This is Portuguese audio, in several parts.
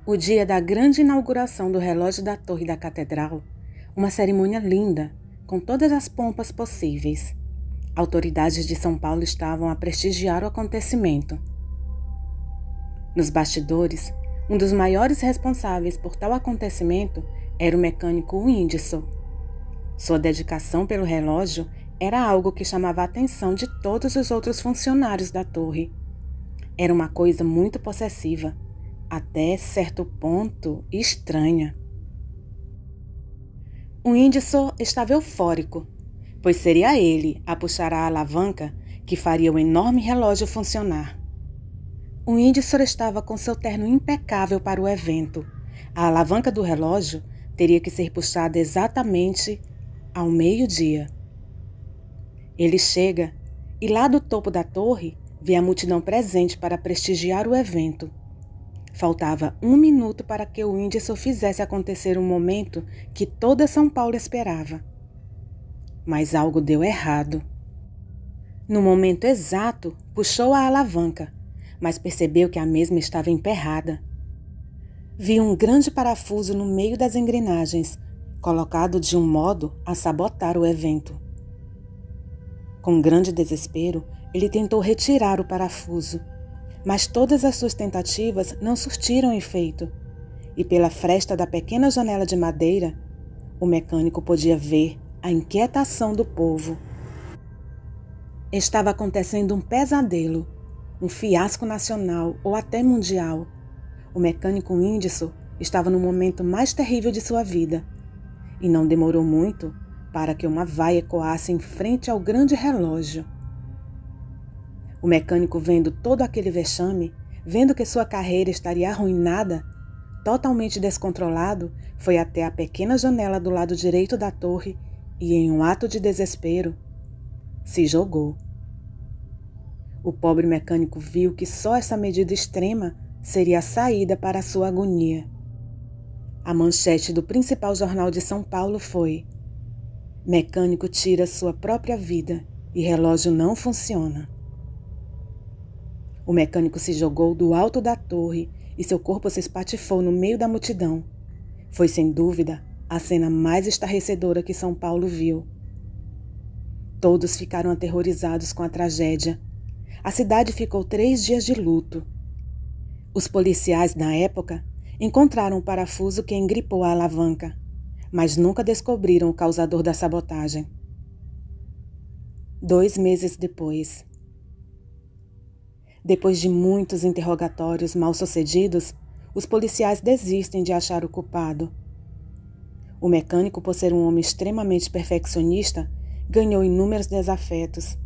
O dia da grande inauguração do relógio da torre da catedral, uma cerimônia linda, com todas as pompas possíveis. Autoridades de São Paulo estavam a prestigiar o acontecimento. Nos bastidores, um dos maiores responsáveis por tal acontecimento era o mecânico Whindersson. Sua dedicação pelo relógio era algo que chamava a atenção de todos os outros funcionários da torre. Era uma coisa muito possessiva, até certo ponto estranha. O Whindersson estava eufórico, pois seria ele a puxar a alavanca que faria o enorme relógio funcionar. O Whindersson estava com seu terno impecável para o evento. A alavanca do relógio teria que ser puxada exatamente ao meio-dia. Ele chega e lá do topo da torre vê a multidão presente para prestigiar o evento. Faltava 1 minuto para que o Whindersson fizesse acontecer um momento que toda São Paulo esperava. Mas algo deu errado. No momento exato, puxou a alavanca, mas percebeu que a mesma estava emperrada. Viu um grande parafuso no meio das engrenagens, colocado de um modo a sabotar o evento. Com grande desespero, ele tentou retirar o parafuso, mas todas as suas tentativas não surtiram efeito, e pela fresta da pequena janela de madeira, o mecânico podia ver a inquietação do povo. Estava acontecendo um pesadelo, um fiasco nacional ou até mundial. O mecânico Whindersson estava no momento mais terrível de sua vida, e não demorou muito para que uma vaia ecoasse em frente ao grande relógio. O mecânico, vendo todo aquele vexame, vendo que sua carreira estaria arruinada, totalmente descontrolado, foi até a pequena janela do lado direito da torre e, em um ato de desespero, se jogou. O pobre mecânico viu que só essa medida extrema seria a saída para a sua agonia. A manchete do principal jornal de São Paulo foi: "Mecânico tira sua própria vida e relógio não funciona." O mecânico se jogou do alto da torre e seu corpo se espatifou no meio da multidão. Foi, sem dúvida, a cena mais estarrecedora que São Paulo viu. Todos ficaram aterrorizados com a tragédia. A cidade ficou 3 dias de luto. Os policiais, na época, encontraram o parafuso que engripou a alavanca, mas nunca descobriram o causador da sabotagem. 2 meses depois de muitos interrogatórios mal-sucedidos, os policiais desistem de achar o culpado. O mecânico, por ser um homem extremamente perfeccionista, ganhou inúmeros desafetos,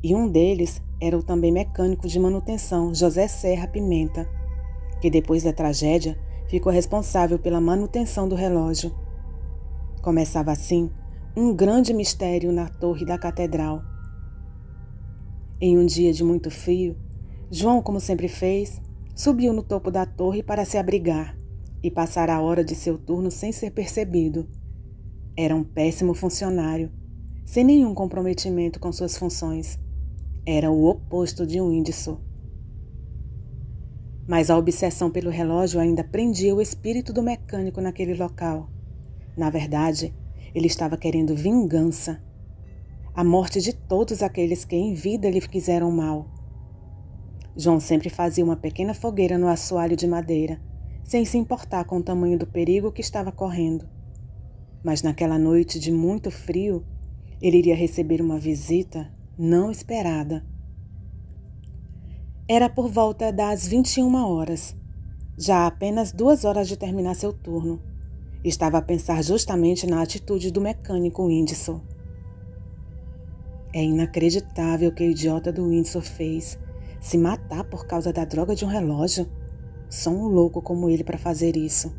e um deles era o também mecânico de manutenção José Serra Pimenta, que depois da tragédia ficou responsável pela manutenção do relógio. Começava assim um grande mistério na torre da catedral. Em um dia de muito frio, João, como sempre fez, subiu no topo da torre para se abrigar e passar a hora de seu turno sem ser percebido. Era um péssimo funcionário, sem nenhum comprometimento com suas funções. Era o oposto de Whindersson. Mas a obsessão pelo relógio ainda prendia o espírito do mecânico naquele local. Na verdade, ele estava querendo vingança. A morte de todos aqueles que em vida lhe fizeram mal. João sempre fazia uma pequena fogueira no assoalho de madeira, sem se importar com o tamanho do perigo que estava correndo. Mas naquela noite de muito frio, ele iria receber uma visita não esperada. Era por volta das 21 horas, já há apenas 2 horas de terminar seu turno. Estava a pensar justamente na atitude do mecânico Whindersson. É inacreditável o que o idiota do Whindersson fez. Se matar por causa da droga de um relógio? Só um louco como ele para fazer isso.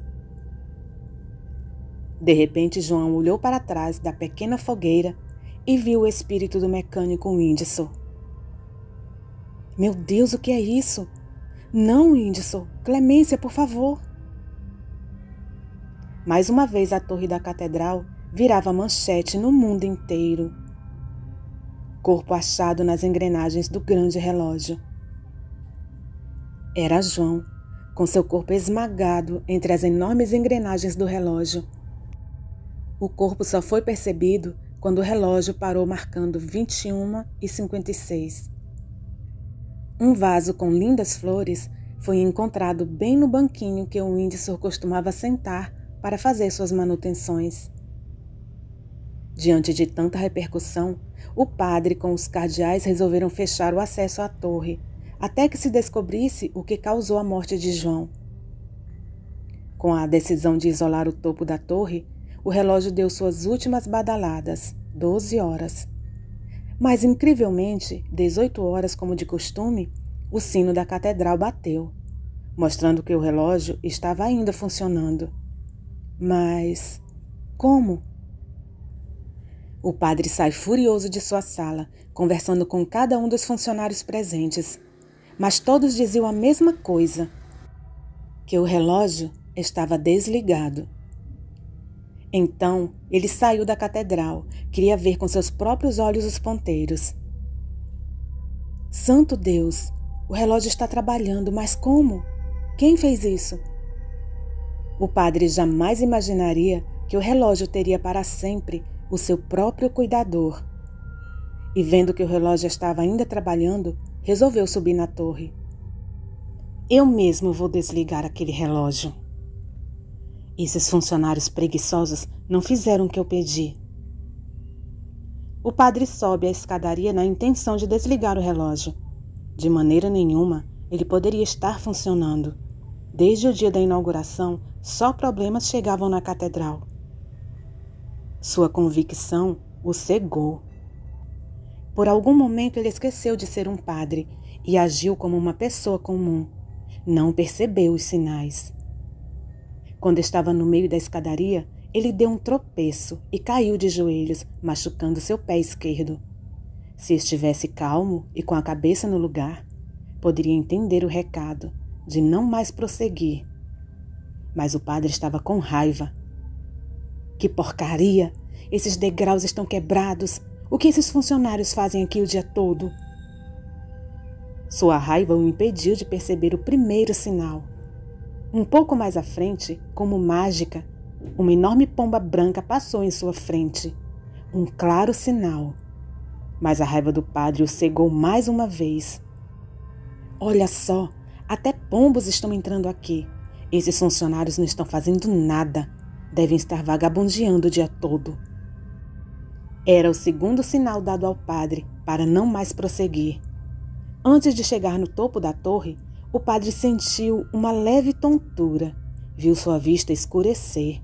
De repente, João olhou para trás da pequena fogueira e viu o espírito do mecânico Whindersson. Meu Deus, o que é isso? Não, Whindersson, clemência, por favor. Mais uma vez a torre da catedral virava manchete no mundo inteiro. Corpo achado nas engrenagens do grande relógio. Era João, com seu corpo esmagado entre as enormes engrenagens do relógio. O corpo só foi percebido quando o relógio parou marcando 21h56. Um vaso com lindas flores foi encontrado bem no banquinho que o Windsor costumava sentar para fazer suas manutenções. Diante de tanta repercussão, o padre com os cardeais resolveram fechar o acesso à torre, até que se descobrisse o que causou a morte de João. Com a decisão de isolar o topo da torre, o relógio deu suas últimas badaladas, 12 horas. Mas, incrivelmente, 18 horas como de costume, o sino da catedral bateu, mostrando que o relógio estava ainda funcionando. Mas como? O padre sai furioso de sua sala, conversando com cada um dos funcionários presentes, mas todos diziam a mesma coisa, que o relógio estava desligado. Então, ele saiu da catedral, queria ver com seus próprios olhos os ponteiros. Santo Deus, o relógio está trabalhando, mas como? Quem fez isso? O padre jamais imaginaria que o relógio teria para sempre o seu próprio cuidador. E vendo que o relógio estava ainda trabalhando, resolveu subir na torre. Eu mesmo vou desligar aquele relógio. Esses funcionários preguiçosos não fizeram o que eu pedi. O padre sobe a escadaria na intenção de desligar o relógio. De maneira nenhuma, ele poderia estar funcionando. Desde o dia da inauguração, só problemas chegavam na catedral. Sua convicção o cegou. Por algum momento ele esqueceu de ser um padre e agiu como uma pessoa comum. Não percebeu os sinais. Quando estava no meio da escadaria, ele deu um tropeço e caiu de joelhos, machucando seu pé esquerdo. Se estivesse calmo e com a cabeça no lugar, poderia entender o recado de não mais prosseguir. Mas o padre estava com raiva. Que porcaria! Esses degraus estão quebrados. O que esses funcionários fazem aqui o dia todo? Sua raiva o impediu de perceber o primeiro sinal. Um pouco mais à frente, como mágica, uma enorme pomba branca passou em sua frente. Um claro sinal. Mas a raiva do padre o cegou mais uma vez. Olha só, até pombos estão entrando aqui. Esses funcionários não estão fazendo nada. Devem estar vagabundeando o dia todo. Era o segundo sinal dado ao padre para não mais prosseguir. Antes de chegar no topo da torre, o padre sentiu uma leve tontura. Viu sua vista escurecer.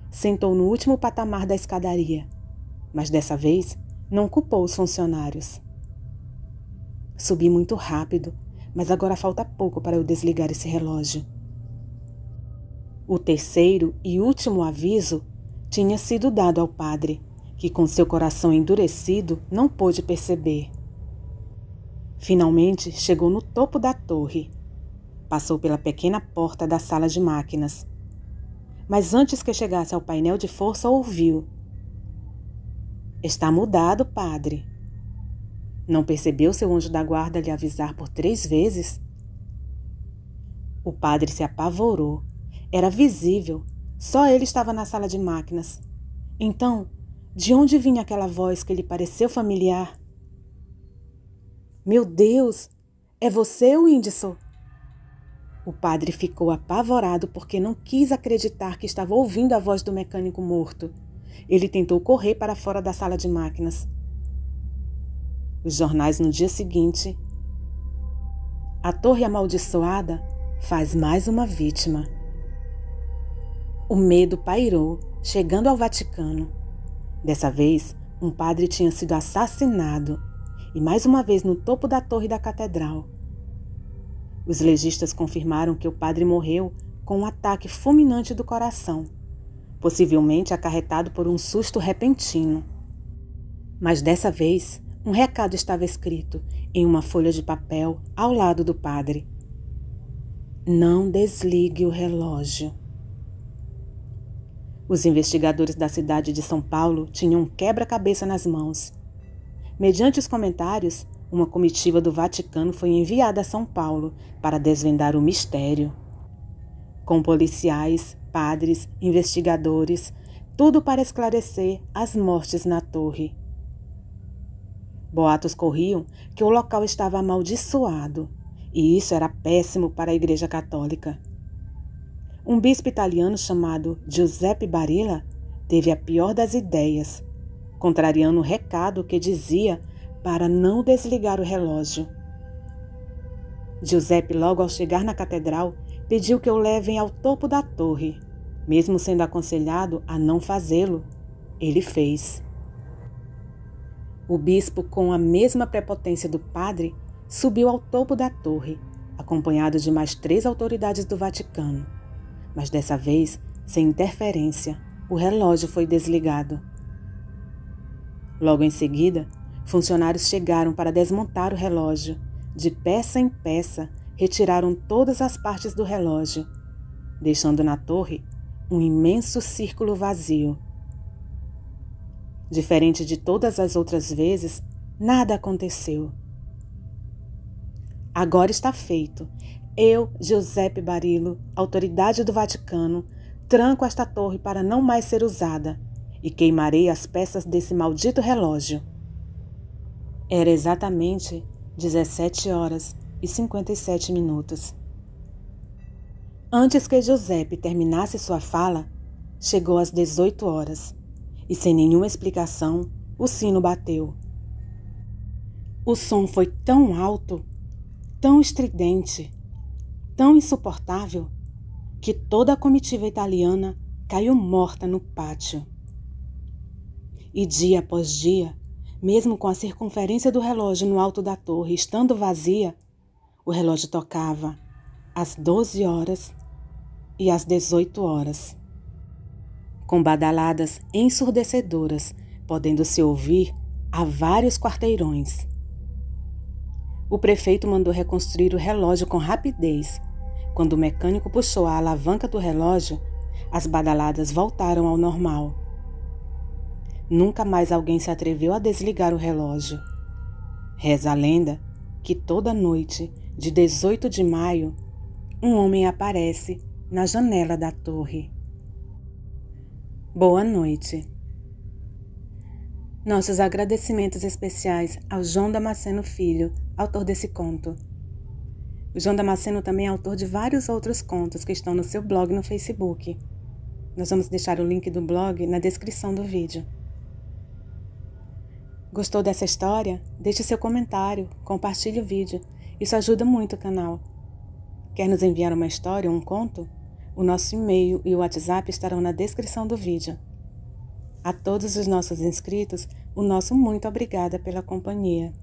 Sentou no último patamar da escadaria. Mas dessa vez, não culpou os funcionários. Subi muito rápido, mas agora falta pouco para eu desligar esse relógio. O terceiro e último aviso tinha sido dado ao padre, que com seu coração endurecido não pôde perceber. Finalmente chegou no topo da torre. Passou pela pequena porta da sala de máquinas. Mas antes que chegasse ao painel de força, ouviu: "Está mudado, padre." Não percebeu seu anjo da guarda lhe avisar por 3 vezes? O padre se apavorou. Era visível. Só ele estava na sala de máquinas. Então, de onde vinha aquela voz que lhe pareceu familiar? Meu Deus! É você, Windsor? O padre ficou apavorado porque não quis acreditar que estava ouvindo a voz do mecânico morto. Ele tentou correr para fora da sala de máquinas. Os jornais no dia seguinte: "A torre amaldiçoada faz mais uma vítima." O medo pairou, chegando ao Vaticano. Dessa vez, um padre tinha sido assassinado, e mais uma vez no topo da torre da catedral. Os legistas confirmaram que o padre morreu com um ataque fulminante do coração, possivelmente acarretado por um susto repentino. Mas dessa vez, um recado estava escrito em uma folha de papel ao lado do padre: "Não desligue o relógio." Os investigadores da cidade de São Paulo tinham um quebra-cabeça nas mãos. Mediante os comentários, uma comitiva do Vaticano foi enviada a São Paulo para desvendar o mistério. com policiais, padres, investigadores, tudo para esclarecer as mortes na torre. Boatos corriam que o local estava amaldiçoado, e isso era péssimo para a Igreja Católica. Um bispo italiano chamado Giuseppe Barilla teve a pior das ideias, contrariando o recado que dizia para não desligar o relógio. Giuseppe, logo ao chegar na catedral, pediu que o levem ao topo da torre. Mesmo sendo aconselhado a não fazê-lo, ele fez. O bispo, com a mesma prepotência do padre, subiu ao topo da torre, acompanhado de mais 3 autoridades do Vaticano. Mas dessa vez, sem interferência, o relógio foi desligado. Logo em seguida, funcionários chegaram para desmontar o relógio. De peça em peça, retiraram todas as partes do relógio, deixando na torre um imenso círculo vazio. Diferente de todas as outras vezes, nada aconteceu. Agora está feito. Eu, Giuseppe Barilo, autoridade do Vaticano, tranco esta torre para não mais ser usada e queimarei as peças desse maldito relógio. Era exatamente 17h57. Antes que Giuseppe terminasse sua fala, chegou às 18h e, sem nenhuma explicação, o sino bateu. O som foi tão alto, tão estridente, tão insuportável, que toda a comitiva italiana caiu morta no pátio. E dia após dia, mesmo com a circunferência do relógio no alto da torre estando vazia, o relógio tocava às 12h e às 18h, com badaladas ensurdecedoras, podendo-se ouvir a vários quarteirões. O prefeito mandou reconstruir o relógio com rapidez. Quando o mecânico puxou a alavanca do relógio, as badaladas voltaram ao normal. Nunca mais alguém se atreveu a desligar o relógio. Reza a lenda que toda noite de 18 de maio, um homem aparece na janela da torre. Boa noite. Nossos agradecimentos especiais ao João Damasceno Filho, autor desse conto. O João Damasceno também é autor de vários outros contos que estão no seu blog no Facebook. Nós vamos deixar o link do blog na descrição do vídeo. Gostou dessa história? Deixe seu comentário, compartilhe o vídeo. Isso ajuda muito o canal. Quer nos enviar uma história ou um conto? O nosso e-mail e o WhatsApp estarão na descrição do vídeo. A todos os nossos inscritos, o nosso muito obrigada pela companhia.